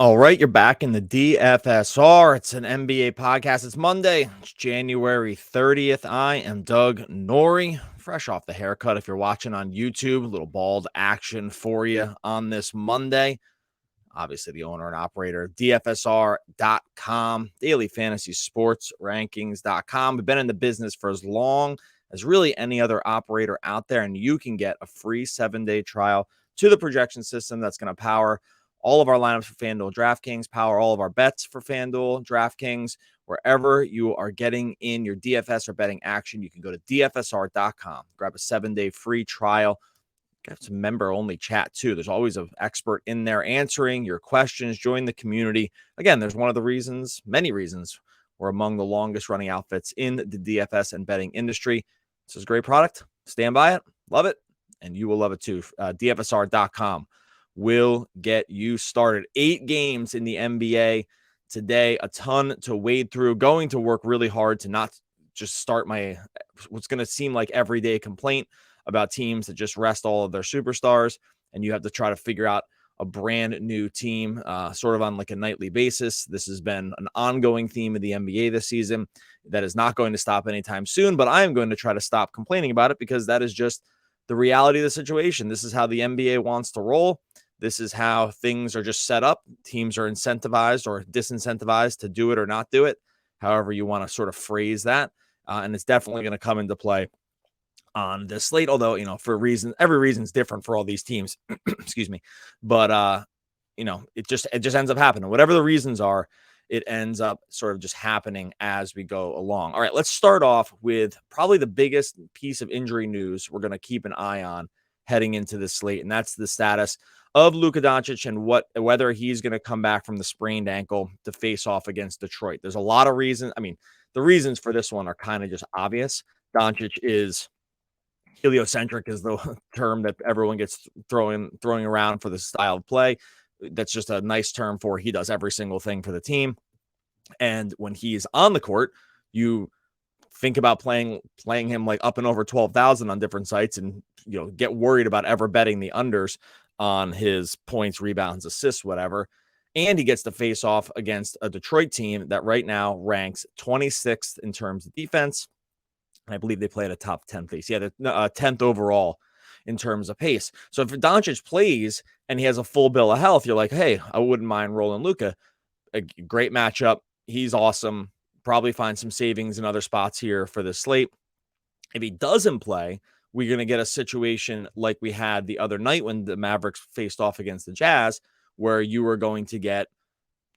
All right, you're back in the DFSR. It's an NBA podcast. It's Monday. It's January 30th. I am Doug Norrie, fresh off the haircut. If you're watching on YouTube, a little bald action for you on this Monday. Obviously, the owner and operator of DFSR.com, daily fantasy sports rankings.com. We've been in the business for as long as really any other operator out there, and you can get a free 7-day trial to the projection system that's going to power all of our lineups for FanDuel, DraftKings, power all of our bets for FanDuel, DraftKings, wherever you are getting in your DFS or betting action. You can go to DFSR.com, grab a 7-day free trial. Got some member-only chat, too. There's always an expert in there answering your questions. Join the community. Again, there's one of the reasons, many reasons, we're among the longest-running outfits in the DFS and betting industry. This is a great product. Stand by it. Love it. And you will love it, too. DFSR.com will get you started. 8 games in the NBA today. A ton to wade through. Going to work really hard to not just start what's going to seem like everyday complaint about teams that just rest all of their superstars, and you have to try to figure out a brand new team sort of on like a nightly basis. This has been an ongoing theme of the NBA this season that is not going to stop anytime soon, but I am going to try to stop complaining about it because that is just the reality of the situation. This is how the NBA wants to roll. This is how things are just set up. Teams are incentivized or disincentivized to do it or not do it, however you want to sort of phrase that. And it's definitely going to come into play on this slate, although, for every reason is different for all these teams. Excuse me. But, it just ends up happening. Whatever the reasons are, it ends up sort of just happening as we go along. All right, let's start off with probably the biggest piece of injury news we're going to keep an eye on heading into this slate, and that's the status of Luka Doncic and whether he's going to come back from the sprained ankle to face off against Detroit. There's a lot of reasons. I mean, the reasons for this one are kind of just obvious. Doncic is heliocentric, is the term that everyone gets throwing around for the style of play. That's just a nice term for he does every single thing for the team. And when he's on the court, you think about playing him like up and over 12,000 on different sites and, get worried about ever betting the unders on his points, rebounds, assists, whatever. And he gets to face off against a Detroit team that right now ranks 26th in terms of defense. I believe they play at a top 10 pace. Yeah, the 10th overall in terms of pace. So if Doncic plays and he has a full bill of health, you're like, hey, I wouldn't mind rolling Luka. A great matchup. He's awesome. Probably find some savings in other spots here for the slate. If he doesn't play, we're going to get a situation like we had the other night when the Mavericks faced off against the Jazz, where you were going to get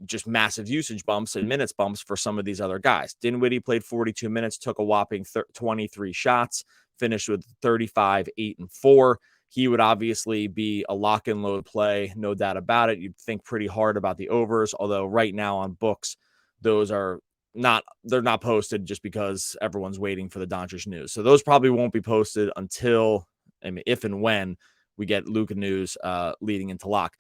just massive usage bumps and minutes bumps for some of these other guys. Dinwiddie played 42 minutes, took a whopping 23 shots, finished with 35, 8, and 4. He would obviously be a lock and load play, no doubt about it. You'd think pretty hard about the overs, although right now on books, they're not posted just because everyone's waiting for the Doncic news. So those probably won't be posted until, if and when we get Luka news leading into lock.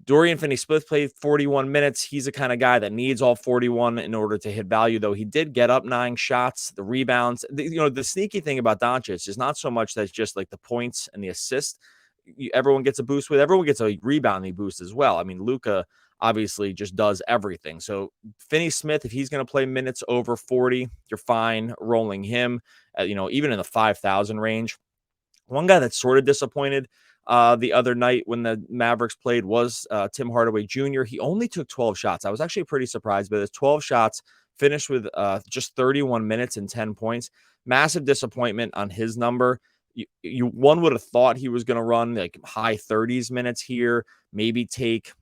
Dorian Finney-Smith played 41 minutes. He's the kind of guy that needs all 41 in order to hit value, though he did get up 9 shots, the rebounds. The sneaky thing about Doncic is not so much that's just like the points and the assist. Everyone gets a boost with. Everyone gets a rebounding boost as well. I mean, Luka obviously just does everything. So Finney-Smith, if he's going to play minutes over 40, you're fine rolling him, even in the 5,000 range. One guy that's sort of disappointed the other night when the Mavericks played was Tim Hardaway Jr. He only took 12 shots. I was actually pretty surprised by this. 12 shots, finished with just 31 minutes and 10 points. Massive disappointment on his number. One would have thought he was going to run like high 30s minutes here, maybe take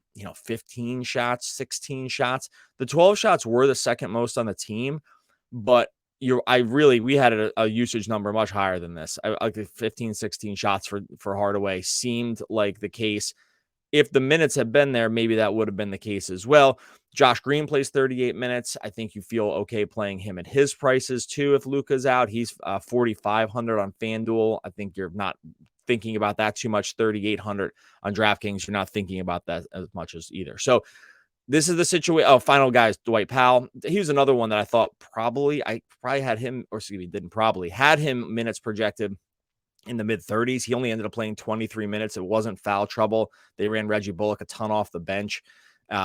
15 shots, 16 shots. The 12 shots were the second most on the team, but we had a usage number much higher than this. I 15, 16 shots for Hardaway seemed like the case. If the minutes had been there, maybe that would have been the case as well. Josh Green plays 38 minutes. I think you feel okay playing him at his prices too. If Luka's out, he's 4,500 on FanDuel. I think you're not thinking about that too much. 3,800 on DraftKings. You're not thinking about that as much as either. So this is the situation. Oh, final guy is Dwight Powell. He was another one that I thought I had him, or excuse me, didn't probably, had him minutes projected in the mid-30s. He only ended up playing 23 minutes. It wasn't foul trouble. They ran Reggie Bullock a ton off the bench.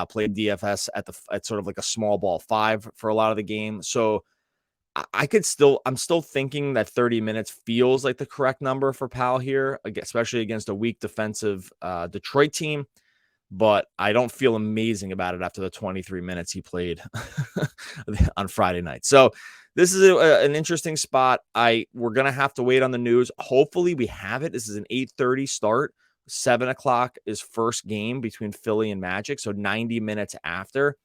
played DFS at sort of like a small ball 5 for a lot of the game. So I'm still thinking that 30 minutes feels like the correct number for Powell here, especially against a weak defensive Detroit team. But I don't feel amazing about it after the 23 minutes he played on Friday night. So this is an interesting spot. We're going to have to wait on the news. Hopefully we have it. This is an 8:30 start. 7 o'clock is first game between Philly and Magic. So 90 minutes after.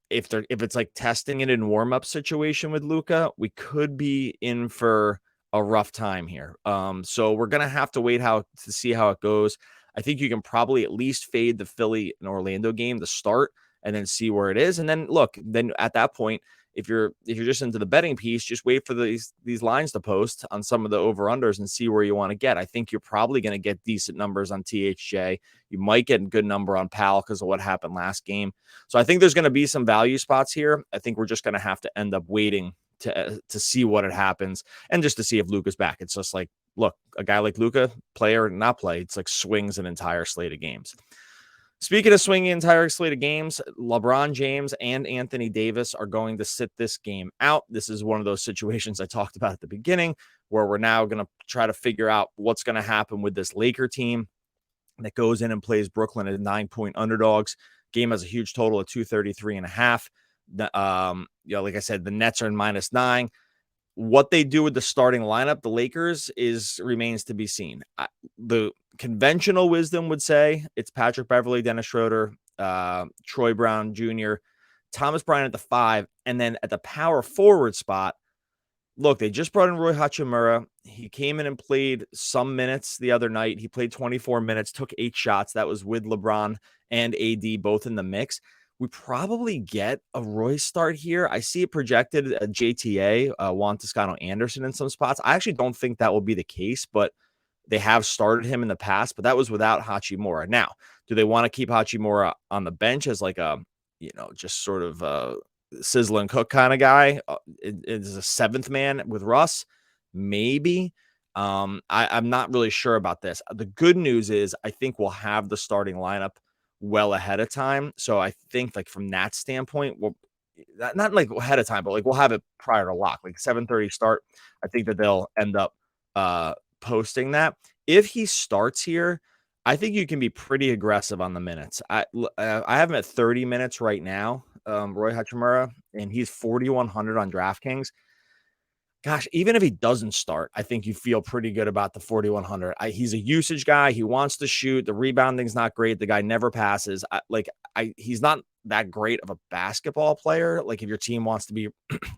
If it's like testing it in warm-up situation with Luka, we could be in for a rough time here. So we're gonna have to wait to see how it goes. I think you can probably at least fade the Philly and Orlando game to start and then see where it is. And then look, then at that point, if you're just into the betting piece, just wait for these lines to post on some of the over-unders and see where you want to get. I think you're probably going to get decent numbers on THJ. You might get a good number on Powell because of what happened last game. So I think there's going to be some value spots here. I think we're just going to have to end up waiting to see what it happens and just to see if Luka's back. It's just like, look, a guy like Luka, play or not play, it's like swings an entire slate of games. Speaking of swinging entire slate of games, LeBron James and Anthony Davis are going to sit this game out. This is one of those situations I talked about at the beginning where we're now going to try to figure out what's going to happen with this Laker team that goes in and plays Brooklyn at 9-point underdogs. Game has a huge total of 233.5. Like I said, the Nets are in -9. What they do with the starting lineup, the Lakers, remains to be seen. The conventional wisdom would say it's Patrick Beverley, Dennis Schroeder, Troy Brown Jr., Thomas Bryant at the 5, and then at the power forward spot, look, they just brought in Rui Hachimura. He came in and played some minutes the other night. He played 24 minutes, took 8 shots. That was with LeBron and AD both in the mix. We probably get a Roy start here. I see it projected at JTA, Juan Toscano Anderson in some spots. I actually don't think that will be the case, but they have started him in the past, but that was without Hachimura. Now, do they want to keep Hachimura on the bench as like a, just sort of a sizzle and cook kind of guy? Is a 7th man with Russ? Maybe. I'm not really sure about this. The good news is I think we'll have the starting lineup well ahead of time. So I think like from that standpoint, we'll not like ahead of time, but like we'll have it prior to lock, like 7:30 start. I think that they'll end up posting that. If he starts here, I think you can be pretty aggressive on the minutes. I have him at 30 minutes right now, Rui Hachimura, and he's 4,100 on DraftKings. Gosh, even if he doesn't start, I think you feel pretty good about the 4,100. He's a usage guy. He wants to shoot. The rebounding's not great. The guy never passes. He's not that great of a basketball player. Like if your team wants to be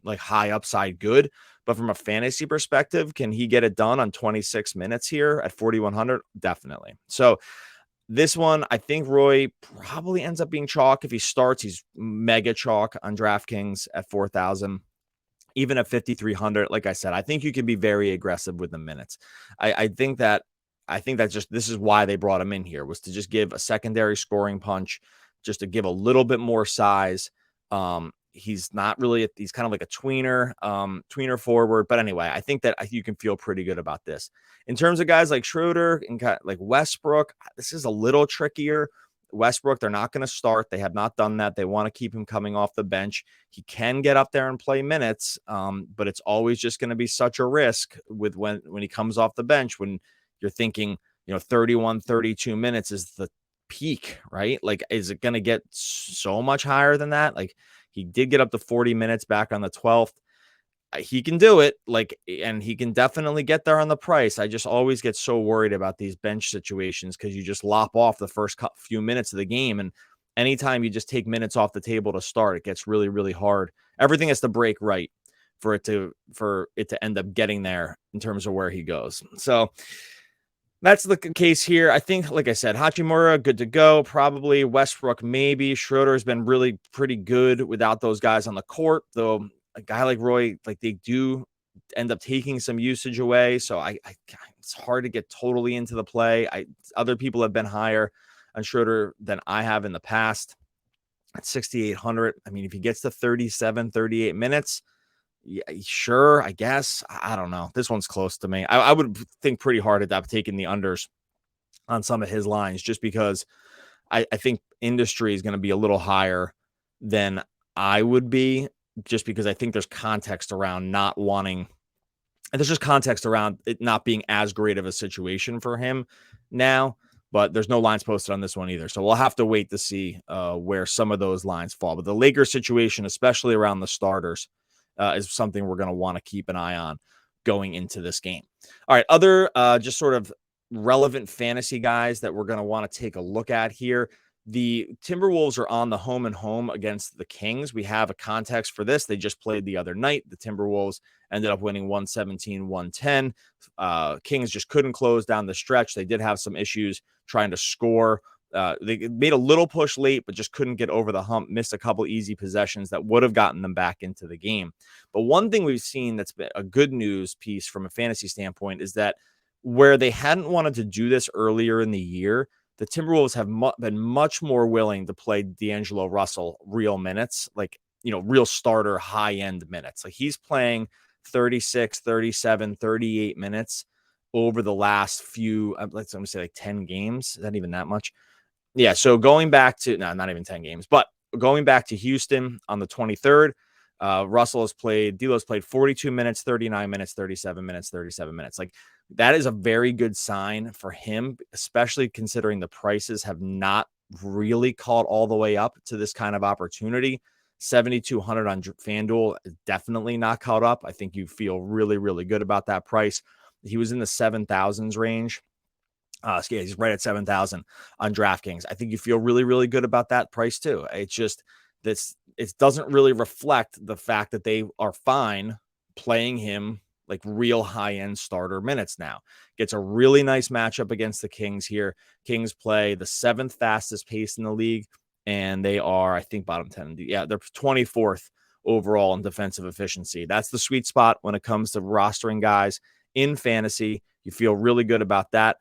like high upside good, but from a fantasy perspective, can he get it done on 26 minutes here at 4,100? Definitely. So this one, I think Roy probably ends up being chalk. If he starts, he's mega chalk on DraftKings at 4,000. Even at 5,300, like I said, I think you can be very aggressive with the minutes. I think that just this is why they brought him in here, was to just give a secondary scoring punch, just to give a little bit more size. He's not really he's kind of like a tweener forward, but anyway, I think that you can feel pretty good about this. In terms of guys like Schroeder and like Westbrook, this is a little trickier. Westbrook, they're not going to start. They have not done that. They want to keep him coming off the bench. He can get up there and play minutes, but it's always just going to be such a risk with when he comes off the bench, when you're thinking, 31, 32 minutes is the peak, right? Like, is it going to get so much higher than that? Like, he did get up to 40 minutes back on the 12th. He can do it, and he can definitely get there on the price. I just always get so worried about these bench situations because you just lop off the first few minutes of the game. And anytime you just take minutes off the table to start, it gets really, really hard. Everything has to break right for it to end up getting there in terms of where he goes. So that's the case here. I think, like I said, Hachimura, good to go. Probably Westbrook, maybe. Schroeder has been really pretty good without those guys on the court, though. A guy like Roy, like they do end up taking some usage away. So it's hard to get totally into the play. Other people have been higher on Schroeder than I have in the past at 6,800. I mean, if he gets to 37, 38 minutes, yeah, sure, I guess. I don't know. This one's close to me. I would think pretty hard at that, taking the unders on some of his lines, just because I think industry is going to be a little higher than I would be, just because I think there's context around not wanting, and there's just context around it not being as great of a situation for him now. But there's no lines posted on this one either. So we'll have to wait to see where some of those lines fall. But the Lakers situation, especially around the starters, is something we're going to want to keep an eye on going into this game. All right, other just sort of relevant fantasy guys that we're going to want to take a look at here. The Timberwolves are on the home and home against the Kings. We have a context for this. They just played the other night. The Timberwolves ended up winning 117-110. Kings just couldn't close down the stretch. They did have some issues trying to score. They made a little push late, but just couldn't get over the hump, missed a couple easy possessions that would have gotten them back into the game. But one thing we've seen that's been a good news piece from a fantasy standpoint is that where they hadn't wanted to do this earlier in the year, the Timberwolves have been much more willing to play D'Angelo Russell real minutes, like, real starter high-end minutes. Like, he's playing 36, 37, 38 minutes over the last few, let's say like 10 games. Is that even that much? Yeah. So going back to, no, not even 10 games, but going back to Houston on the 23rd, D'Lo's played 42 minutes, 39 minutes, 37 minutes, 37 minutes. Like, that is a very good sign for him, especially considering the prices have not really caught all the way up to this kind of opportunity. 7,200 on FanDuel is definitely not caught up. I think you feel really, really good about that price. He was in the 7,000s range. He's right at 7,000 on DraftKings. I think you feel really, really good about that price too. It's just it doesn't really reflect the fact that they are fine playing him like real high-end starter minutes now. Gets a really nice matchup against the Kings here. Kings play the 7th fastest pace in the league, and they are, I think, bottom 10. Yeah, they're 24th overall in defensive efficiency. That's the sweet spot when it comes to rostering guys in fantasy. You feel really good about that.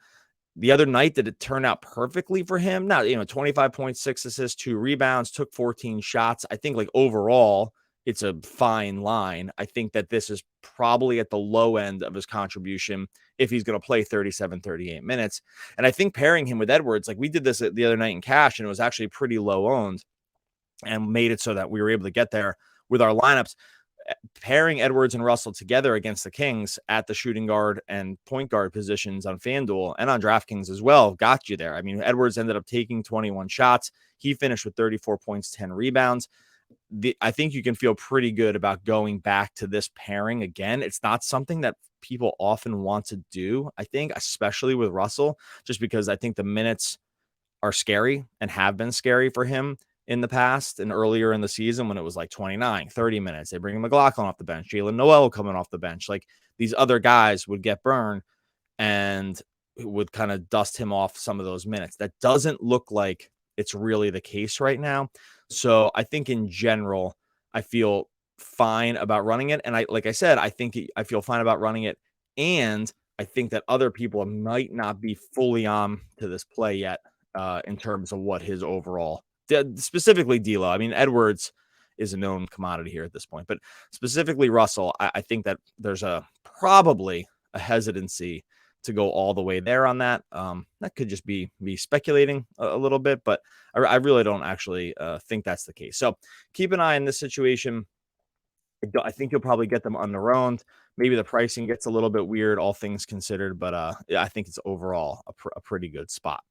The other night, did it turn out perfectly for him? Now, 25.6 assists, 2 rebounds, took 14 shots. I think, like, overall, it's a fine line. I think that this is probably at the low end of his contribution if he's going to play 37, 38 minutes. And I think pairing him with Edwards, like we did this the other night in cash, and it was actually pretty low owned and made it so that we were able to get there with our lineups. Pairing Edwards and Russell together against the Kings at the shooting guard and point guard positions on FanDuel and on DraftKings as well got you there. I mean, Edwards ended up taking 21 shots. He finished with 34 points, 10 rebounds. I think you can feel pretty good about going back to this pairing again. It's not something that people often want to do, I think, especially with Russell, just because I think the minutes are scary and have been scary for him in the past and earlier in the season when it was like 29, 30 minutes. They bring McLaughlin off the bench, Jalen Noel coming off the bench. Like, these other guys would get burned and would kind of dust him off some of those minutes. That doesn't look like it's really the case right now. So I think in general, I feel fine about running it. And like I said, I feel fine about running it. And I think that other people might not be fully on to this play yet in terms of what his overall, specifically D'Lo. I mean, Edwards is a known commodity here at this point, but specifically Russell, I think that there's probably a hesitancy to go all the way there on that. That could just be me speculating a little bit, but I really don't actually think that's the case. So keep an eye on this situation. I think you'll probably get them on their own. Maybe the pricing gets a little bit weird, all things considered, but I think it's overall a pretty good spot.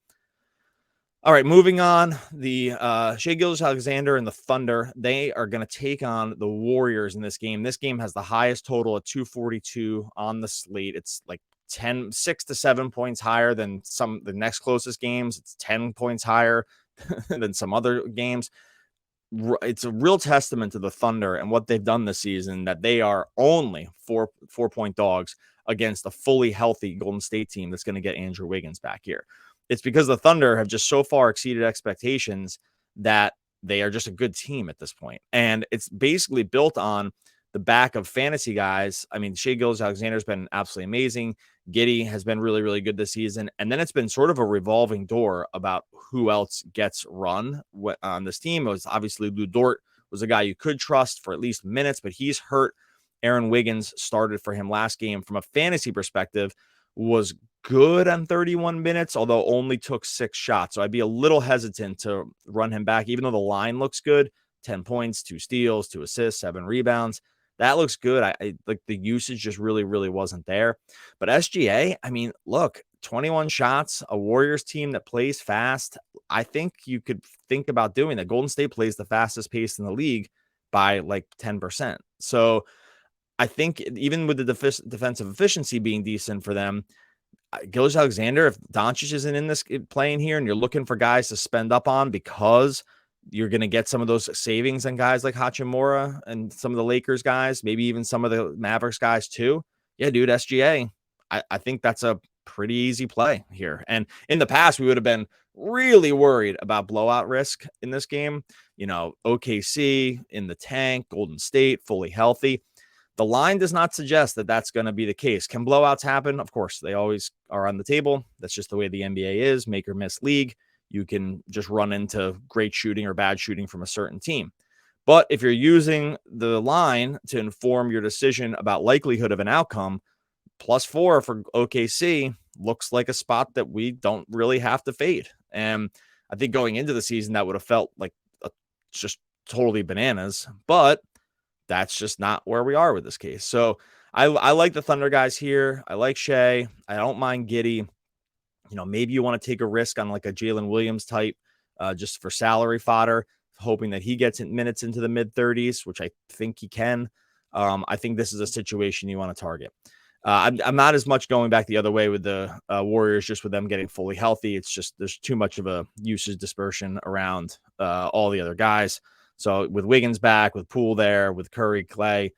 All right, moving on. The Shai Gilgeous-Alexander and the Thunder, they are going to take on the Warriors in this game. This game has the highest total at 242 on the slate. It's like 6 to 7 points higher than the next closest games. It's 10 points higher than some other games. It's a real testament to the Thunder and what they've done this season, that they are only 4-point dogs against a fully healthy Golden State team that's going to get Andrew Wiggins back here. It's because the Thunder have just so far exceeded expectations that they are just a good team at this point. And it's basically built on the back of fantasy guys. I mean, Shai Gilgeous-Alexander has been absolutely amazing. Giddey has been really, really good this season. And then it's been sort of a revolving door about who else gets run on this team. It was obviously Lu Dort was a guy you could trust for at least minutes, but he's hurt. Aaron Wiggins started for him last game. From a fantasy perspective, was good on 31 minutes, although only took 6 shots. So I'd be a little hesitant to run him back, even though the line looks good. 10 points, 2 steals, 2 assists, 7 rebounds. That looks good. I like the usage just really wasn't there. But SGA, I mean, look, 21 shots, a Warriors team that plays fast. I think you could think about doing that. Golden State plays the fastest pace in the league by like 10%. So I think even with the defensive efficiency being decent for them, Gilgeous Alexander, if Doncic isn't in this playing here and you're looking for guys to spend up on because you're going to get some of those savings on guys like Hachimura and some of the Lakers guys, maybe even some of the Mavericks guys too. Yeah, dude, SGA. I think that's a pretty easy play here. And in the past, we would have been really worried about blowout risk in this game. You know, OKC in the tank, Golden State fully healthy. The line does not suggest that that's going to be the case. Can blowouts happen? Of course, they always are on the table. That's just the way the NBA is, make or miss league. You can just run into great shooting or bad shooting from a certain team. But if you're using the line to inform your decision about likelihood of an outcome, +4 for OKC looks like a spot that we don't really have to fade. And I think going into the season, that would have felt like just totally bananas. But that's just not where we are with this case. So I like the Thunder guys here. I like Shea. I don't mind Giddey. You know, maybe you want to take a risk on like a Jalen Williams type just for salary fodder, hoping that he gets minutes into the mid-30s, which I think he can. I think this is a situation you want to target. I'm not as much going back the other way with the Warriors, just with them getting fully healthy. It's just there's too much of a usage dispersion around all the other guys. So with Wiggins back, with Poole there, with Curry, Clay,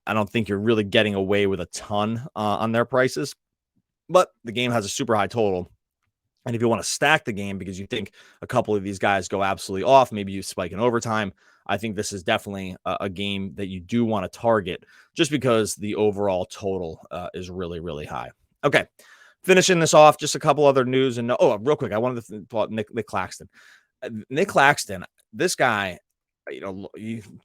I don't think you're really getting away with a ton on their prices. But the game has a super high total. And if you want to stack the game because you think a couple of these guys go absolutely off, maybe you spike in overtime, I think this is definitely a game that you do want to target just because the overall total is really high. Okay, finishing this off, just a couple other news. And real quick, I wanted to pull up Nic Claxton. Nic Claxton, this guy, you know,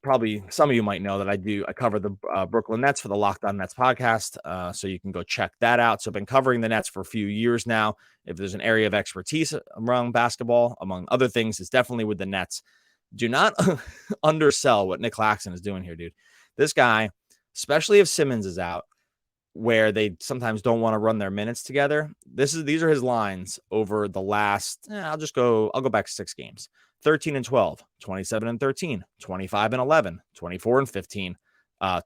probably some of you might know that I cover the Brooklyn Nets for the Locked On Nets podcast. So you can go check that out. So I've been covering the Nets for a few years now. If there's an area of expertise around basketball, among other things, it's definitely with the Nets. Do not undersell what Nic Claxton is doing here, dude. This guy, especially if Simmons is out, where they sometimes don't want to run their minutes together. These are his lines over the last, I'll go back 6 games. 13 and 12, 27 and 13, 25 and 11, 24 and 15,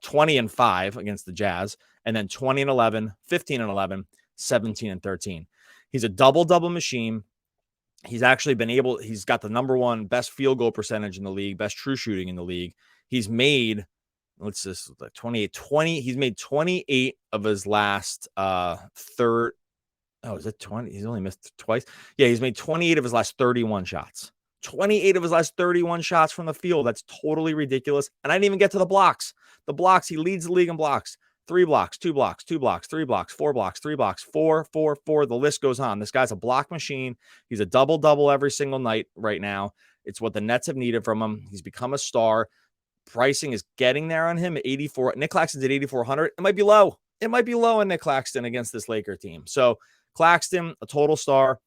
20 and 5 against the Jazz, and then 20 and 11, 15 and 11, 17 and 13. He's a double-double machine. He's actually he's got the number 1 best field goal percentage in the league, best true shooting in the league. He's made, he's made 28 of his last third. Oh, is it 20? He's only missed twice. Yeah, he's made 28 of his last 31 shots. 28 of his last 31 shots from the field. That's totally ridiculous. And I didn't even get to the blocks. The blocks, he leads the league in blocks. 3 blocks, 2 blocks, 2 blocks, 3 blocks, 4 blocks, 3 blocks, 4, 4, 4. The list goes on. This guy's a block machine. He's a double-double every single night right now. It's what the Nets have needed from him. He's become a star. Pricing is getting there on him at 84. Nic Claxton's at 8,400. It might be low. It might be low on Nic Claxton against this Laker team. So Claxton, a total star.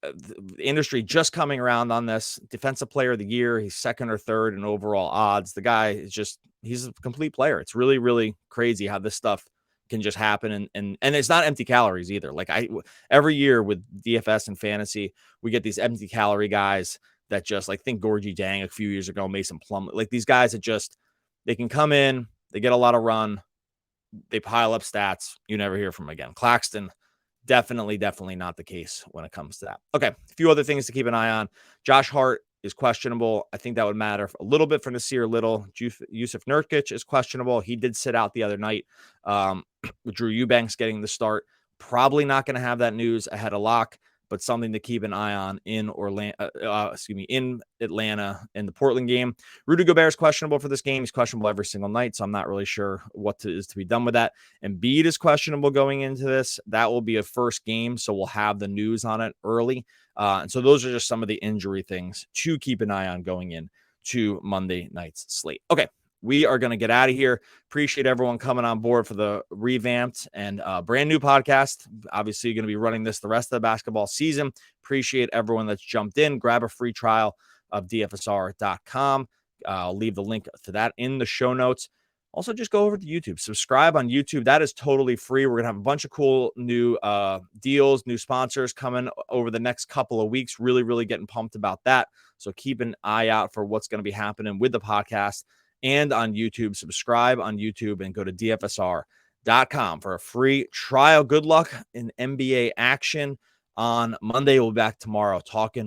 The industry just coming around on this. Defensive player of the year. He's 2nd or 3rd in overall odds. The guy is he's a complete player. It's really crazy how this stuff can just happen. And it's not empty calories either. Like every year with DFS and fantasy, we get these empty calorie guys that just like think Gorgie Dang a few years ago, Mason Plumlee, like these guys that they can come in, they get a lot of run, they pile up stats. You never hear from them again. Claxton, definitely not the case when it comes to that. Okay, a few other things to keep an eye on. Josh Hart is questionable. I think that would matter a little bit for Nasir Little. Yusuf Nurkic is questionable. He did sit out the other night with Drew Eubanks getting the start. Probably not going to have that news ahead of lock, but something to keep an eye on in in Atlanta in the Portland game. Rudy Gobert is questionable for this game. He's questionable every single night, so I'm not really sure what is to be done with that. Embiid is questionable going into this. That will be a first game, so we'll have the news on it early. And so those are just some of the injury things to keep an eye on going in to Monday night's slate. Okay, we are going to get out of here. Appreciate everyone coming on board for the revamped and brand new podcast. Obviously, you're going to be running this the rest of the basketball season. Appreciate everyone that's jumped in. Grab a free trial of DFSR.com. I'll leave the link to that in the show notes. Also, just go over to YouTube. Subscribe on YouTube. That is totally free. We're going to have a bunch of cool new deals, new sponsors coming over the next couple of weeks. Really, really getting pumped about that. So keep an eye out for what's going to be happening with the podcast and on YouTube. Subscribe on YouTube and go to DFSR.com for a free trial. Good luck in NBA action on Monday. We'll be back tomorrow talking